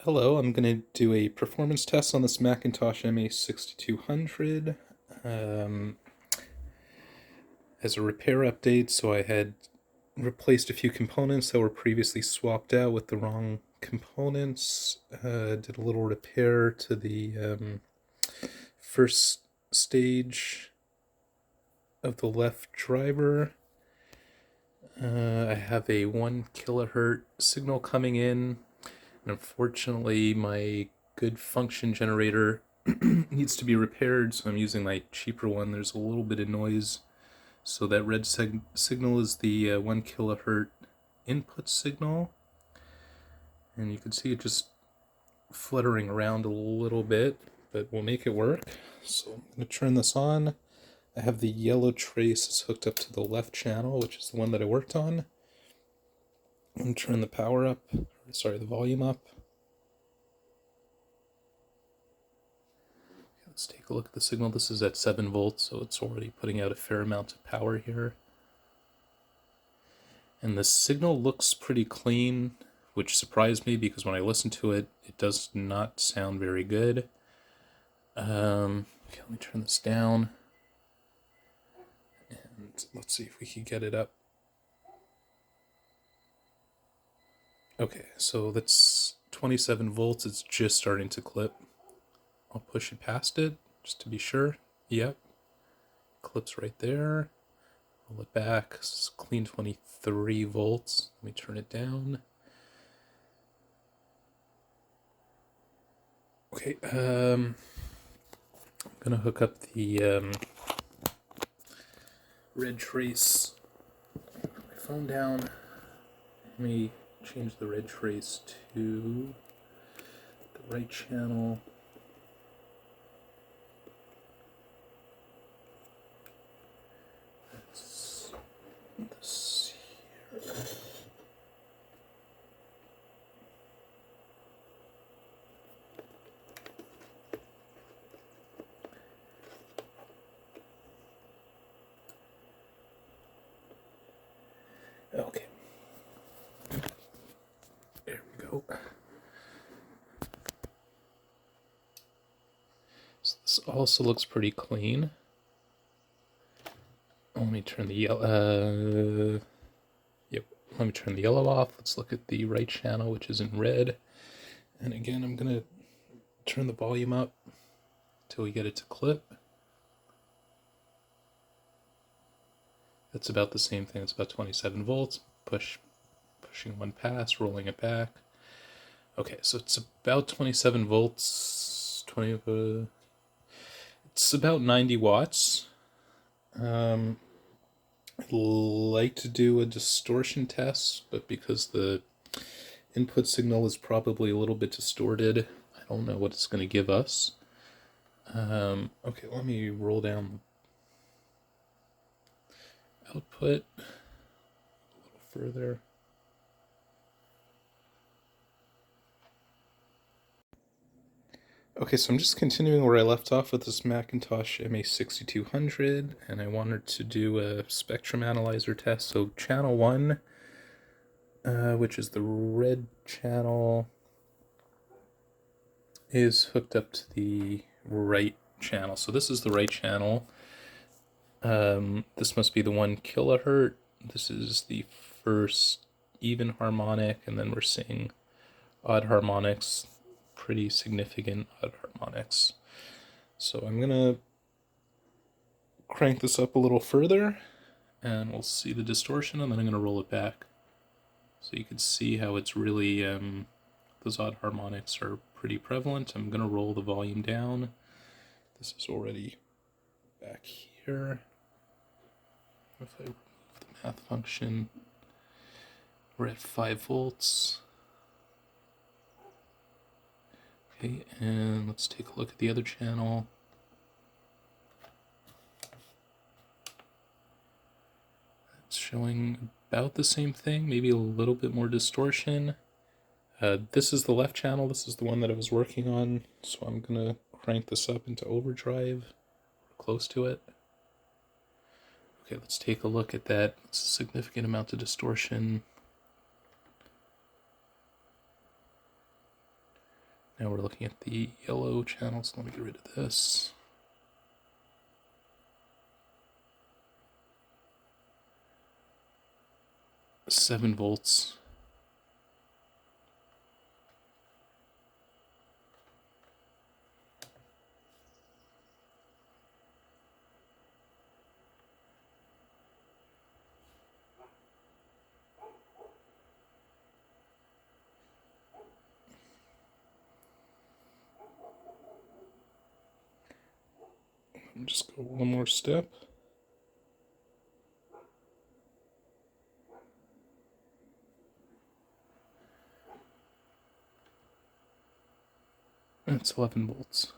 Hello, I'm going to do a performance test on this McIntosh MA6200 as a repair update. So I had replaced a few components that were previously swapped out with the wrong components. Did a little repair to the first stage of the left driver. I have a 1 kilohertz signal coming in. And unfortunately, my good function generator needs to be repaired, so I'm using my cheaper one. There's a little bit of noise. So that red signal is the 1 kilohertz input signal. And you can see it just fluttering around a little bit, but we'll make it work. So I'm going to turn this on. I have the yellow trace hooked up to the left channel, which is the one that I worked on. I'm going to turn the the volume up. Let's take a look at the signal. This is at 7 volts, so it's already putting out a fair amount of power here. And the signal looks pretty clean, which surprised me because when I listen to it, it does not sound very good. Okay, let me turn this down. And let's see if we can get it up. Okay, so that's 27 volts. It's just starting to clip. I'll push it past it, just to be sure. Yep. Clips right there. Roll it back. It's clean 23 volts. Let me turn it down. Okay, I'm gonna hook up the red trace. Put my phone down. Let me change the red trace to the right channel. That's this here. Okay. There we go. So this also looks pretty clean. Let me turn the yellow. Let me turn the yellow off. Let's look at the right channel, which is in red. And again, I'm gonna turn the volume up until we get it to clip. That's about the same thing. It's about 27 volts. Pushing one pass, rolling it back. Okay, so it's about 27 volts. It's about 90 watts. I'd like to do a distortion test, but because the input signal is probably a little bit distorted, I don't know what it's going to give us. Okay, let me roll down the output a little further. Okay, so I'm just continuing where I left off with this McIntosh MA6200, and I wanted to do a spectrum analyzer test. So channel 1, which is the red channel, is hooked up to the right channel. So this is the right channel. This must be the 1 kilohertz. This is the first even harmonic, and then we're seeing odd harmonics. Pretty significant odd harmonics. So I'm gonna crank this up a little further and we'll see the distortion, and then I'm gonna roll it back so you can see how it's really those odd harmonics are pretty prevalent. I'm gonna roll the volume down. This is already back here. If I remove the math function, we're at 5 volts. Okay, and let's take a look at the other channel. It's showing about the same thing, maybe a little bit more distortion. This is the left channel. This is the one that I was working on, so I'm gonna crank this up into overdrive, close to it. Okay, let's take a look at that. It's a significant amount of distortion. Now we're looking at the yellow channel, so let me get rid of this. $7 volts. Just go one more step. And it's 11 volts.